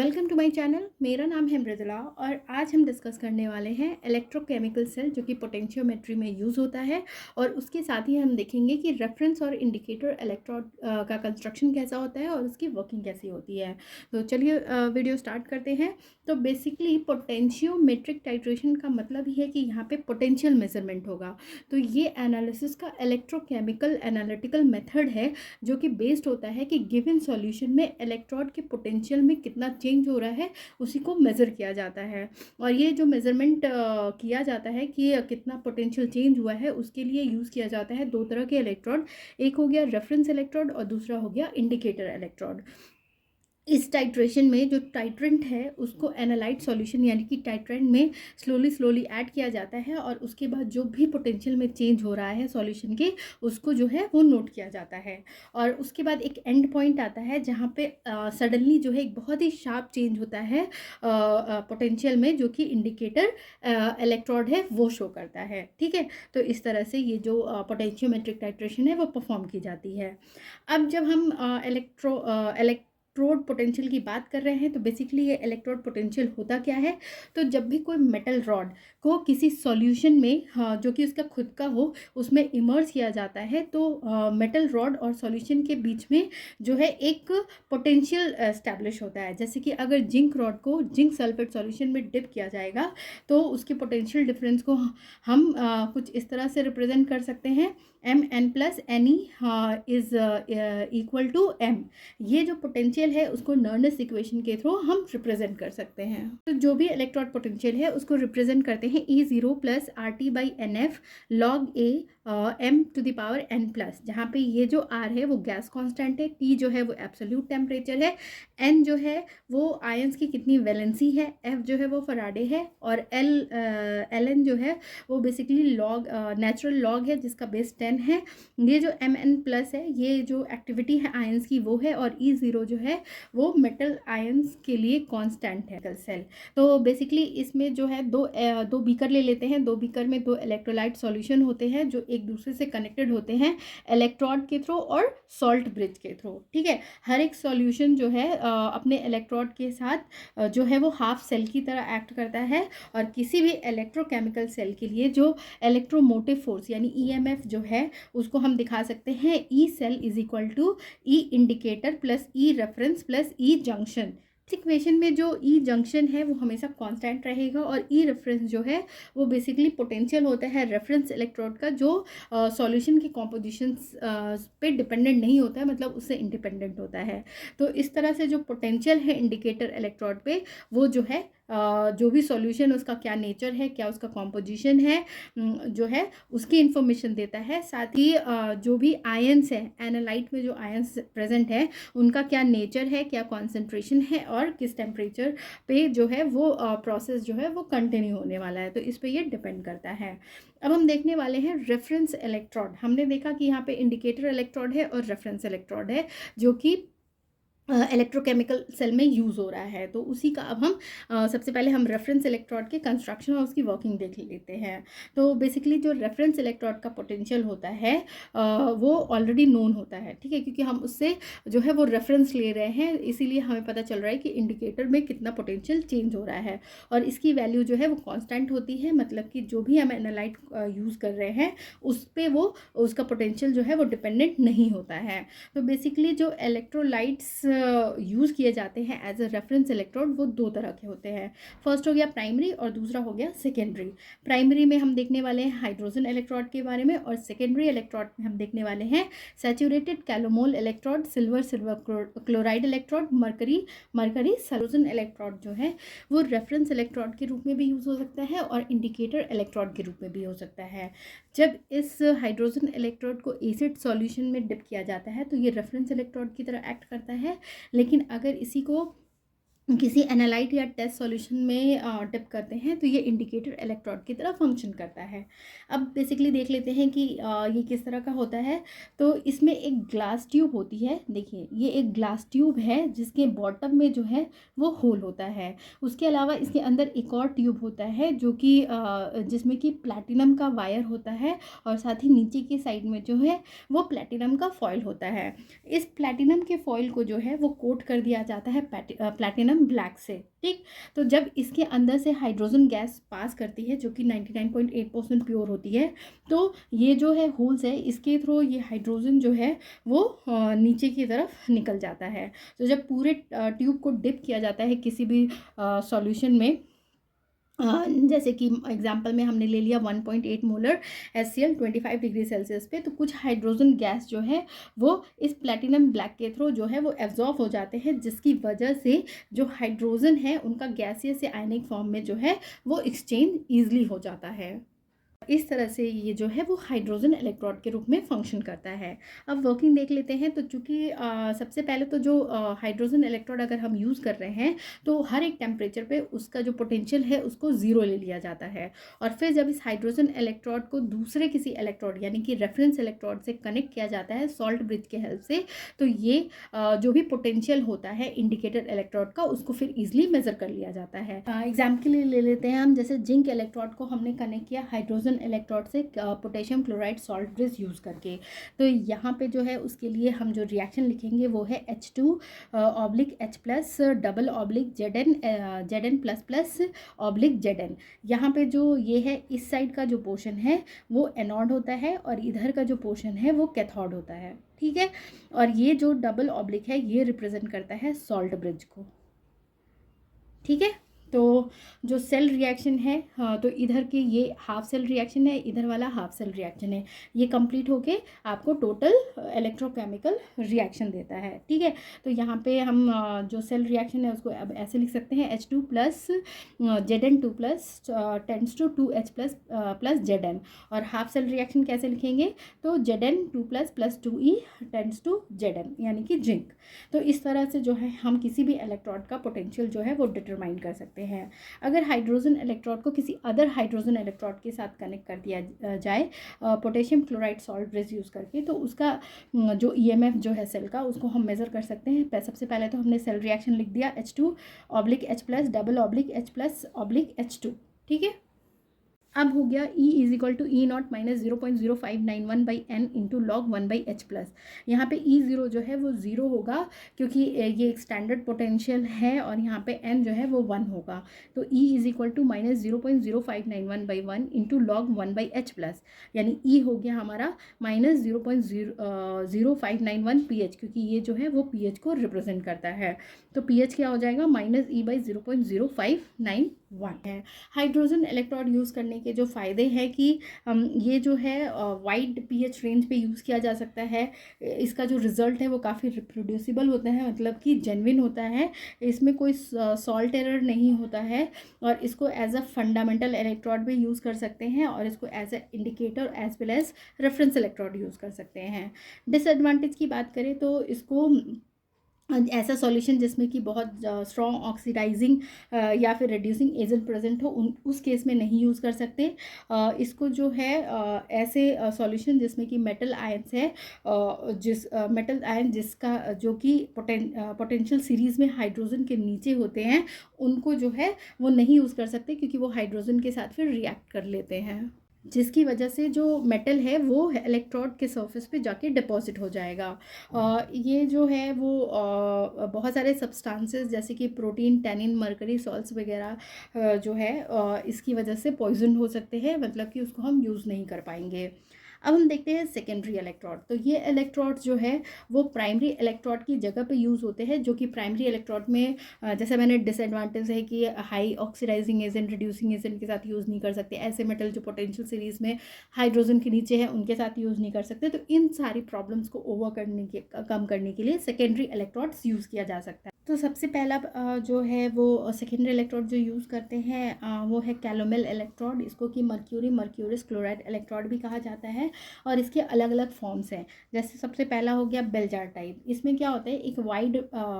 Welcome to my channel. मेरा नाम है मृदुला और आज हम डिस्कस करने वाले हैं इलेक्ट्रोकेमिकल सेल जो कि पोटेंशियोमेट्री में यूज़ होता है। और उसके साथ ही हम देखेंगे कि रेफरेंस और इंडिकेटर इलेक्ट्रोड का कंस्ट्रक्शन कैसा होता है और उसकी वर्किंग कैसी होती है। तो चलिए वीडियो स्टार्ट करते हैं। तो बेसिकली पोटेंशियोमेट्रिक टाइट्रेशन का मतलब ही है कि यहाँ पे पोटेंशियल मेजरमेंट होगा। तो ये एनालिसिस का इलेक्ट्रोकेमिकल एनालिटिकल मेथड है जो कि बेस्ड होता है कि गिवन सॉल्यूशन में इलेक्ट्रोड के पोटेंशियल में कितना चेंज हो रहा है उसी को मेज़र किया जाता है। और ये जो मेज़रमेंट किया जाता है कि कितना पोटेंशियल चेंज हुआ है उसके लिए यूज़ किया जाता है दो तरह के इलेक्ट्रोड। एक हो गया रेफरेंस इलेक्ट्रोड और दूसरा हो गया इंडिकेटर इलेक्ट्रोड। इस टाइट्रेशन में जो टाइट्रेंट है उसको एनालाइट सॉल्यूशन यानी कि टाइट्रेंट में स्लोली ऐड किया जाता है और उसके बाद जो भी पोटेंशियल में चेंज हो रहा है सॉल्यूशन के उसको जो है वो नोट किया जाता है। और उसके बाद एक एंड पॉइंट आता है जहाँ पे सडनली जो है एक बहुत ही शार्प चेंज होता है पोटेंशियल में जो कि इंडिकेटर इलेक्ट्रोड है वो शो करता है। ठीक है, तो इस तरह से ये जो पोटेंशियोमेट्रिक टाइट्रेशन है वो परफॉर्म की जाती है। अब जब हम इलेक्ट्रोड पोटेंशियल की बात कर रहे हैं तो बेसिकली ये इलेक्ट्रोड पोटेंशियल होता क्या है। तो जब भी कोई मेटल रॉड को किसी सॉल्यूशन में जो कि उसका खुद का हो उसमें इमर्स किया जाता है तो मेटल रॉड और सॉल्यूशन के बीच में जो है एक पोटेंशियल एस्टैब्लिश होता है। जैसे कि अगर जिंक रॉड को जिंक सल्फेट सॉल्यूशन में डिप किया जाएगा तो उसके पोटेंशियल डिफरेंस को हम कुछ इस तरह से रिप्रेजेंट कर सकते हैं। Mn+Ne is equal to M। ये जो पोटेंशियल है उसको नर्नस इक्वेशन के थ्रू हम रिप्रेजेंट कर सकते हैं। तो जो भी इलेक्ट्रोड पोटेंशियल है उसको रिप्रेजेंट करते हैं E0 + RT/NF log A m⁴n+, जहाँ पे ये जो R है वो गैस कांस्टेंट है, T जो है वो एब्सोल्यूट टेम्परेचर है, N जो है वो आयंस की कितनी वैलेंसी है, F जो है वो फराडे है और Ln जो है वो बेसिकली लॉग नेचुरल लॉग है जिसका बेस 10 है। ये जो Mn+ है ये जो एक्टिविटी है आयंस की वो है और E0 जो है वो मेटल आयंस के लिए कांस्टेंट है सेल। तो बेसिकली इसमें जो है दो बीकर ले लेते हैं। दो बीकर में दो इलेक्ट्रोलाइट सॉल्यूशन होते हैं जो एक दूसरे से कनेक्टेड होते हैं इलेक्ट्रोड के थ्रू और सॉल्ट ब्रिज के थ्रू। ठीक है, हर एक सॉल्यूशन जो है अपने इलेक्ट्रोड के साथ जो है वो हाफ सेल की तरह एक्ट करता है। और किसी भी इलेक्ट्रोकेमिकल सेल के लिए जो इलेक्ट्रोमोटिव फोर्स यानी EMF जो है उसको हम दिखा सकते हैं E cell is equal to E indicator plus E reference plus E junction. Equation में जो E जंक्शन है वो हमेशा कांस्टेंट रहेगा और E रेफरेंस जो है वो बेसिकली पोटेंशियल होता है रेफरेंस इलेक्ट्रोड का जो सॉल्यूशन की कॉम्पोजिशन पे डिपेंडेंट नहीं होता है, मतलब उससे इंडिपेंडेंट होता है। तो इस तरह से जो पोटेंशियल है इंडिकेटर इलेक्ट्रोड पे वो जो है जो भी सॉल्यूशन उसका क्या नेचर है, क्या उसका कॉम्पोजिशन है जो है उसकी इन्फॉर्मेशन देता है। साथ ही जो भी आयंस है एनालाइट में जो आयंस प्रेजेंट है उनका क्या नेचर है, क्या कॉन्सेंट्रेशन है और किस टेम्परेचर पे जो है वो प्रोसेस जो है वो कंटिन्यू होने वाला है, तो इस पे ये डिपेंड करता है। अब हम देखने वाले हैं रेफरेंस इलेक्ट्रोड। हमने देखा कि यहाँ पे इंडिकेटर इलेक्ट्रोड है और रेफरेंस इलेक्ट्रोड है जो कि इलेक्ट्रोकेमिकल सेल में यूज़ हो रहा है। तो उसी का अब हम सबसे पहले हम रेफरेंस इलेक्ट्रोड के कंस्ट्रक्शन और उसकी वर्किंग देख लेते हैं। तो बेसिकली जो रेफरेंस इलेक्ट्रोड का पोटेंशियल होता है वो ऑलरेडी नोन होता है। ठीक है, क्योंकि हम उससे जो है वो रेफरेंस ले रहे हैं इसीलिए हमें पता चल रहा है कि इंडिकेटर में कितना पोटेंशियल चेंज हो रहा है और इसकी वैल्यू जो है वो कॉन्स्टेंट होती है। मतलब कि जो भी हम एनालाइट यूज़ कर रहे हैं उस पर वो उसका पोटेंशियल जो है वो डिपेंडेंट नहीं होता है। तो बेसिकली जो इलेक्ट्रोलाइट्स यूज़ किए जाते हैं एज अ रेफरेंस इलेक्ट्रोड वो दो तरह के होते हैं। फर्स्ट हो गया प्राइमरी और दूसरा हो गया सेकेंडरी। प्राइमरी में हम देखने वाले हैं हाइड्रोजन इलेक्ट्रोड के बारे में और सेकेंडरी इलेक्ट्रोड में हम देखने वाले हैं saturated calomel electrode, silver chloride electrode, mercury सल्फोजन इलेक्ट्रोड जो है वो रेफरेंस इलेक्ट्रोड के रूप में भी यूज़ हो सकता है और इंडिकेटर इलेक्ट्रोड के रूप में भी हो सकता है। जब इस हाइड्रोजन इलेक्ट्रोड को एसिड सॉल्यूशन में डिप किया जाता है तो ये रेफरेंस इलेक्ट्रोड की तरह एक्ट करता है। लेकिन अगर इसी को किसी एनालाइट या टेस्ट सॉल्यूशन में डिप करते हैं तो ये इंडिकेटर इलेक्ट्रोड की तरह फंक्शन करता है। अब बेसिकली देख लेते हैं कि ये किस तरह का होता है। तो इसमें एक ग्लास ट्यूब होती है। देखिए ये एक ग्लास ट्यूब है जिसके बॉटम में जो है वो होल होता है। उसके अलावा इसके अंदर एक और ट्यूब होता है जो कि जिसमें कि प्लैटिनम का वायर होता है और साथ ही नीचे की साइड में जो है वो प्लैटिनम का फॉइल होता है। इस प्लैटिनम के फॉइल को जो है वो कोट कर दिया जाता है प्लैटिनम प्लैटिनम ब्लैक से, ठीक। तो जब इसके अंदर से हाइड्रोजन गैस पास करती है जो कि 99.8% प्योर होती है, तो ये जो है होल्स है, इसके थ्रू ये हाइड्रोजन जो है वो नीचे की तरफ निकल जाता है। तो जब पूरे ट्यूब को डिप किया जाता है किसी भी सॉल्यूशन में, जैसे कि एग्जांपल में हमने ले लिया 1.8 मोलर HCl 25 डिग्री सेल्सियस पे, तो कुछ हाइड्रोजन गैस जो है वो इस प्लैटिनम ब्लैक के थ्रू जो है वो एब्जॉर्ब हो जाते हैं, जिसकी वजह से जो हाइड्रोजन है उनका गैसीय से आयनिक फॉर्म में जो है वो एक्सचेंज ईजिली हो जाता है। इस तरह से ये जो है वो हाइड्रोजन इलेक्ट्रोड के रूप में फंक्शन करता है। अब वर्किंग देख लेते हैं। तो चूँकि सबसे पहले तो जो हाइड्रोजन इलेक्ट्रोड अगर हम यूज़ कर रहे हैं तो हर एक टेम्परेचर पे उसका जो पोटेंशियल है उसको ज़ीरो ले लिया जाता है, और फिर जब इस हाइड्रोजन इलेक्ट्रोड को दूसरे किसी इलेक्ट्रोड यानी कि रेफरेंस इलेक्ट्रोड से कनेक्ट किया जाता है सॉल्ट ब्रिज के हेल्प से, तो ये जो भी पोटेंशियल होता है इंडिकेटर इलेक्ट्रोड का उसको फिर ईजिली मेज़र कर लिया जाता है। एग्जाम्पल के लिए ले लेते हैं हम, जैसे जिंक इलेक्ट्रोड को हमने कनेक्ट किया हाइड्रोजन इलेक्ट्रोड से potassium chloride salt bridge use करके। तो यहाँ पे जो है उसके लिए हम जो रिएक्शन लिखेंगे वो है H2/H+ डबल ऑब्लिक Zn++/Zn। यहाँ पे जो ये है इस साइड का जो पोर्शन है वो एनोड होता है और इधर का जो पोर्शन है वो कैथोड होता है, ठीक है। और ये जो डबल ऑब्लिक है ये रिप्रेजेंट करता है सॉल्ट ब्रिज को, ठीक है। तो जो सेल रिएक्शन है, हाँ, तो इधर की ये हाफ सेल रिएक्शन है, इधर वाला हाफ सेल रिएक्शन है, ये कंप्लीट होके आपको टोटल इलेक्ट्रोकेमिकल रिएक्शन देता है, ठीक है। तो यहाँ पे हम जो सेल रिएक्शन है उसको अब ऐसे लिख सकते हैं H2+Zn2+ टेंड्स टू 2H++Zn। और हाफ सेल रिएक्शन कैसे लिखेंगे, तो Zn2++2E टेंड्स टू Zn यानी कि जिंक। तो इस तरह से जो है हम किसी भी इलेक्ट्रोड का पोटेंशियल जो है वो डिटरमाइन कर सकते हैं। अगर हाइड्रोजन इलेक्ट्रोड को किसी अदर हाइड्रोजन इलेक्ट्रोड के साथ कनेक्ट कर दिया जाए potassium chloride salt bridge use करके, तो उसका जो EMF जो है सेल का उसको हम मेज़र कर सकते हैं। सबसे पहले तो हमने सेल रिएक्शन लिख दिया H2/H+ डबल ऑब्लिक H+/H2, ठीक है। अब हो गया E = E0 - 0.0591/n × log 1/H+। यहाँ पे E0 जो है वो 0 होगा क्योंकि ये एक स्टैंडर्ड पोटेंशियल है और यहाँ पे n जो है वो 1 होगा। तो E = -0.0591/1 × log 1/H+, यानी E हो गया हमारा -0.0591 pH, क्योंकि ये जो है वो pH को रिप्रेजेंट करता है। तो pH क्या हो जाएगा -E/0.0591 है। हाइड्रोजन इलेक्ट्रोड यूज़ करने के जो फ़ायदे हैं कि ये जो है वाइड pH रेंज पे यूज़ किया जा सकता है। इसका जो रिज़ल्ट है वो काफ़ी रिप्रोड्यूसिबल होता है, मतलब कि जेन्युइन होता है, इसमें कोई सॉल्ट एरर नहीं होता है। और इसको एज अ फंडामेंटल इलेक्ट्रोड भी यूज़ कर सकते हैं और इसको as a indicator as well as reference electrode use कर सकते हैं। डिसएडवांटेज की बात करें तो इसको ऐसा सॉल्यूशन जिसमें कि बहुत स्ट्रॉन्ग ऑक्सीडाइजिंग या फिर रिड्यूसिंग एजेंट प्रेजेंट हो उस केस में नहीं यूज़ कर सकते। इसको जो है ऐसे सॉल्यूशन जिसमें कि मेटल आयंस है, मेटल आयन जिसका जो कि पोटेंशियल सीरीज़ में हाइड्रोजन के नीचे होते हैं, उनको जो है वो नहीं यूज़ कर सकते क्योंकि वो हाइड्रोजन के साथ फिर रिएक्ट कर लेते हैं, जिसकी वजह से जो मेटल है वो इलेक्ट्रोड के सरफेस पे जाके डिपॉजिट हो जाएगा। ये जो है वो बहुत सारे सब्सटेंसेस जैसे कि प्रोटीन, टैनिन, मरकरी, सॉल्ट्स वगैरह जो है इसकी वजह से पॉइजन हो सकते हैं, मतलब कि उसको हम यूज़ नहीं कर पाएंगे। अब हम देखते हैं सेकेंडरी इलेक्ट्रोड। तो ये इलेक्ट्रोड जो है वो प्राइमरी इलेक्ट्रोड की जगह पे यूज़ होते हैं, जो कि प्राइमरी इलेक्ट्रोड में जैसे मैंने डिसएडवांटेज है कि high oxidising agent, reducing agent के साथ यूज़ नहीं कर सकते, ऐसे मेटल जो पोटेंशियल सीरीज़ में हाइड्रोजन के नीचे है उनके साथ यूज़ नहीं कर सकते। तो इन सारी प्रॉब्लम्स को कम करने के लिए सेकेंडरी इलेक्ट्रोड्स यूज़ किया जा सकता है। तो सबसे पहला जो है वो सेकेंडरी इलेक्ट्रोड जो यूज़ करते हैं वो है कैलोमेल इलेक्ट्रोड। इसको कि मर्क्यूरिस क्लोराइड इलेक्ट्रोड भी कहा जाता है और इसके अलग अलग फॉर्म्स हैं। जैसे सबसे पहला हो गया बेल जार टाइप। इसमें क्या होता है, एक वाइड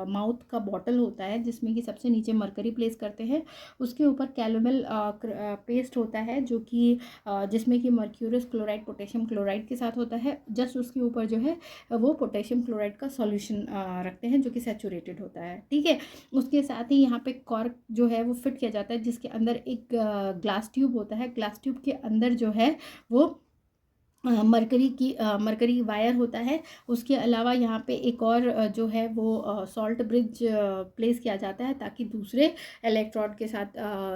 माउथ का बॉटल होता है जिसमें कि सबसे नीचे मरकरी प्लेस करते हैं, उसके ऊपर कैलोमेल पेस्ट होता है जो कि जिसमें कि मर्क्यूरिस क्लोराइड पोटेशियम क्लोराइड के साथ होता है। जस्ट उसके ऊपर जो है वो पोटेशियम क्लोराइड का सॉल्यूशन रखते हैं जो कि सैचुरेटेड होता है, ठीक है। उसके साथ ही यहाँ पे कॉर्क जो है वो फिट किया जाता है जिसके अंदर एक ग्लास ट्यूब होता है। ग्लास ट्यूब के अंदर जो है वो मरकरी वायर होता है। उसके अलावा यहाँ पे एक और जो है वो सॉल्ट ब्रिज प्लेस किया जाता है ताकि दूसरे इलेक्ट्रोड के साथ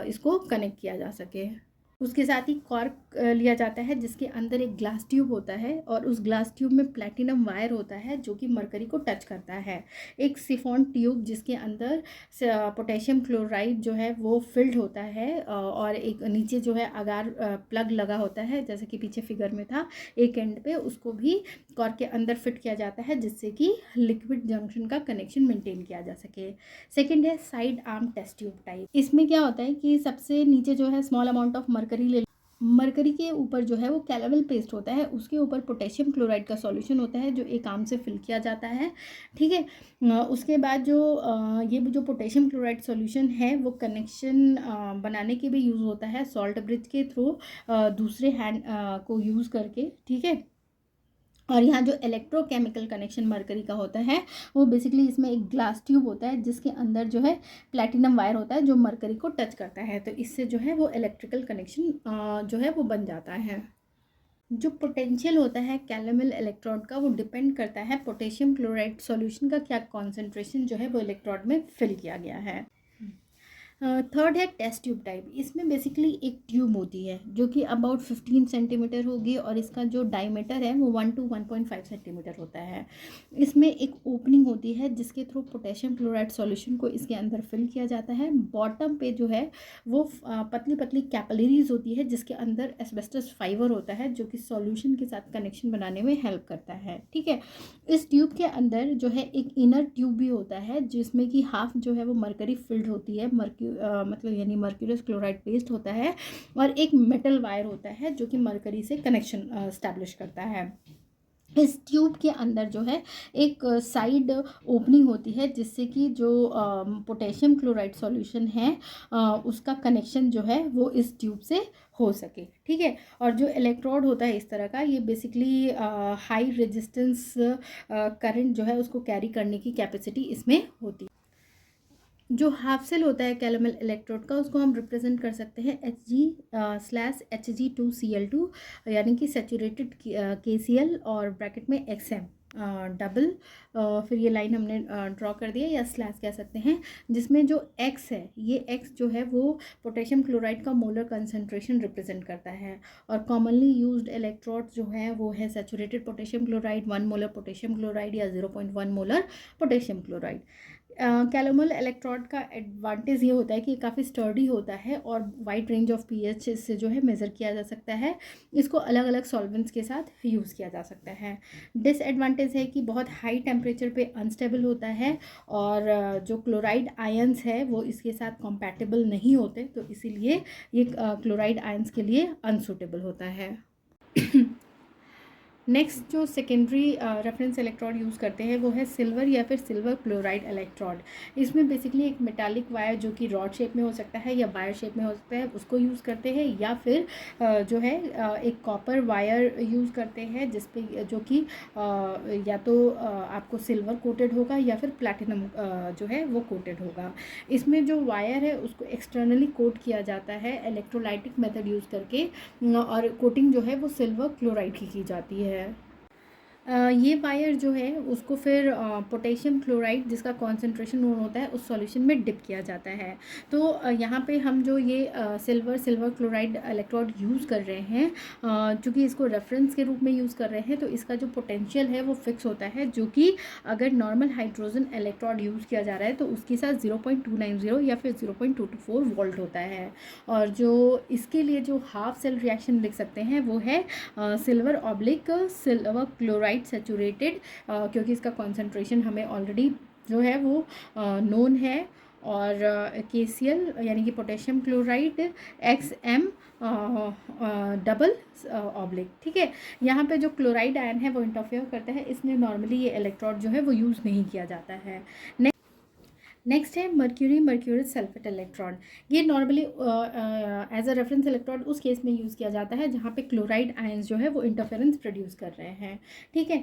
इसको कनेक्ट किया जा सके। उसके साथ ही कॉर्क लिया जाता है जिसके अंदर एक ग्लास ट्यूब होता है और उस ग्लास ट्यूब में प्लैटिनम वायर होता है जो कि मरकरी को टच करता है। एक सिफॉन ट्यूब जिसके अंदर पोटेशियम क्लोराइड जो है वो फिल्ड होता है और एक नीचे जो है अगार प्लग लगा होता है जैसे कि पीछे फिगर में था। एक एंड पे उसको भी कॉर्क के अंदर फिट किया जाता है जिससे कि लिक्विड जंक्शन का कनेक्शन मेंटेन किया जा सके। सेकेंड है side arm test tube type. इसमें क्या होता है कि सबसे नीचे जो है स्मॉल अमाउंट ऑफ मरकरी के ऊपर जो है वो कैरामल पेस्ट होता है, उसके ऊपर पोटेशियम क्लोराइड का सॉल्यूशन होता है जो एक आर्म से फिल किया जाता है। ठीक है। उसके बाद जो ये जो पोटेशियम क्लोराइड सॉल्यूशन है वो कनेक्शन बनाने के भी यूज़ होता है सॉल्ट ब्रिज के थ्रू दूसरे हैंड को यूज़ करके। ठीक है। और यहाँ जो इलेक्ट्रोकेमिकल कनेक्शन मरकरी का होता है वो बेसिकली इसमें एक ग्लास ट्यूब होता है जिसके अंदर जो है प्लैटिनम वायर होता है जो मरकरी को टच करता है, तो इससे जो है वो इलेक्ट्रिकल कनेक्शन जो है वो बन जाता है। जो पोटेंशियल होता है कैलोमल इलेक्ट्रोड का वो डिपेंड करता है पोटेशियम क्लोराइड सॉल्यूशन का क्या कॉन्सेंट्रेशन जो है वो इलेक्ट्रोड में फिल किया गया है। थर्ड है टेस्ट ट्यूब टाइप। इसमें बेसिकली एक ट्यूब होती है जो कि अबाउट 15 सेंटीमीटर होगी और इसका जो डायमीटर है वो 1 to 1.5 सेंटीमीटर होता है। इसमें एक ओपनिंग होती है जिसके थ्रू पोटेशियम क्लोराइड सॉल्यूशन को इसके अंदर फिल किया जाता है। बॉटम पे जो है वो पतली पतली कैपिलरीज होती है जिसके अंदर एस्बेस्टस फाइबर होता है जो कि सॉल्यूशन के साथ कनेक्शन बनाने में हेल्प करता है। ठीक है। इस ट्यूब के अंदर जो है एक इनर ट्यूब भी होता है जिसमें कि हाफ जो है वो मरकरी फिल्ड होती है, मतलब यानी मर्क्यूरियस क्लोराइड पेस्ट होता है और एक मेटल वायर होता है जो कि मरकरी से कनेक्शन स्टैब्लिश करता है। इस ट्यूब के अंदर जो है एक साइड ओपनिंग होती है जिससे कि जो पोटेशियम क्लोराइड सॉल्यूशन है उसका कनेक्शन जो है वो इस ट्यूब से हो सके। ठीक है। और जो इलेक्ट्रोड होता है इस तरह का ये बेसिकली हाई रेजिस्टेंस करंट जो है उसको कैरी करने की कैपेसिटी इसमें होती है। जो हाफ सेल होता है कैलोमल इलेक्ट्रोड का उसको हम रिप्रेजेंट कर सकते हैं Hg/Hg2Cl2 यानी कि सेचूरेटेड KCl और ब्रैकेट में XM डबल फिर ये लाइन हमने ड्रॉ कर दिया या स्लैश कह सकते हैं जिसमें जो X है ये X जो है वो पोटेशियम क्लोराइड का मोलर कंसंट्रेशन रिप्रेजेंट करता है। और कॉमनली यूज्ड इलेक्ट्रोड जो है वो है saturated potassium chloride 1 molar potassium chloride या 0.1 molar potassium chloride. Calomel electrode का एडवांटेज ये होता है कि काफ़ी स्टर्डी होता है और वाइड रेंज ऑफ पीएच से जो है मेज़र किया जा सकता है। इसको अलग अलग सॉल्वेंट्स के साथ यूज़ किया जा सकता है। डिसएडवांटेज है कि बहुत हाई टेम्परेचर पे अनस्टेबल होता है और जो क्लोराइड आयंस है वो इसके साथ कॉम्पैटिबल नहीं होते, तो इसीलिए ये क्लोराइड आयंस के लिए अनसूटेबल होता है। नेक्स्ट जो सेकेंडरी रेफरेंस इलेक्ट्रोड यूज़ करते हैं वो है सिल्वर या फिर सिल्वर क्लोराइड इलेक्ट्रोड। इसमें बेसिकली एक मेटालिक वायर जो कि रॉड शेप में हो सकता है या वायर शेप में हो सकता है उसको यूज़ करते हैं या फिर जो है एक कॉपर वायर यूज़ करते हैं जिसपे जो कि या तो आपको सिल्वर कोटेड होगा या फिर प्लैटिनम जो है वो कोटेड होगा। इसमें जो वायर है उसको एक्सटर्नली कोट किया जाता है इलेक्ट्रोलाइटिक मेथड यूज़ करके और कोटिंग जो है वो सिल्वर क्लोराइड की जाती है। ये वायर जो है उसको फिर पोटेशियम क्लोराइड जिसका कॉन्सेंट्रेशन नोन होता है उस सॉल्यूशन में डिप किया जाता है। तो यहाँ पे हम जो ये सिल्वर क्लोराइड इलेक्ट्रोड यूज़ कर रहे हैं चूँकि इसको रेफरेंस के रूप में यूज़ कर रहे हैं तो इसका जो पोटेंशियल है वो फिक्स होता है जो कि अगर नॉर्मल हाइड्रोजन इलेक्ट्रोड यूज़ किया जा रहा है तो उसके साथ 0.290 या फिर 0.224 वोल्ट होता है। और जो इसके लिए जो हाफ सेल रिएक्शन लिख सकते हैं वो है सिल्वर क्लोराइड सेचूरेटेड क्योंकि इसका कॉन्सेंट्रेशन हमें ऑलरेडी जो है वो नोन है। और KCl यानी कि potassium chloride XM double oblique. ठीक है। यहाँ पे जो क्लोराइड आयन है वो इंटरफेयर करता है, इसलिए नॉर्मली ये इलेक्ट्रोड जो है वो यूज़ नहीं किया जाता है। नेक्स्ट है मर्क्यूरी मर्क्यूरस सल्फेट इलेक्ट्रॉन। ये normally as a reference electron उस केस में यूज़ किया जाता है जहाँ पे क्लोराइड आयंस जो है वो इंटरफेरेंस प्रोड्यूस कर रहे हैं। ठीक है,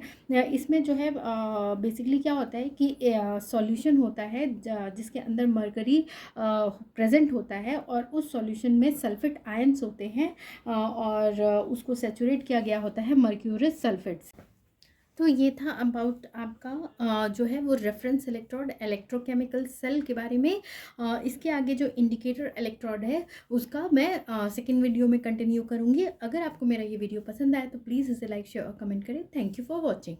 इसमें जो है बेसिकली क्या होता है कि सॉल्यूशन होता है जिसके अंदर मर्करी प्रेजेंट होता है और उस सॉल्यूशन में सल्फेट आयंस होते हैं और उसको सेचुरेट किया गया होता है मर्क्यूरस सल्फेट्स। तो ये था अबाउट आपका जो है वो रेफरेंस इलेक्ट्रोड इलेक्ट्रोकेमिकल सेल के बारे में। इसके आगे जो इंडिकेटर इलेक्ट्रोड है उसका मैं सेकेंड वीडियो में कंटिन्यू करूँगी। अगर आपको मेरा ये वीडियो पसंद आया तो प्लीज़ इसे लाइक शेयर और कमेंट करें। Thank you for watching.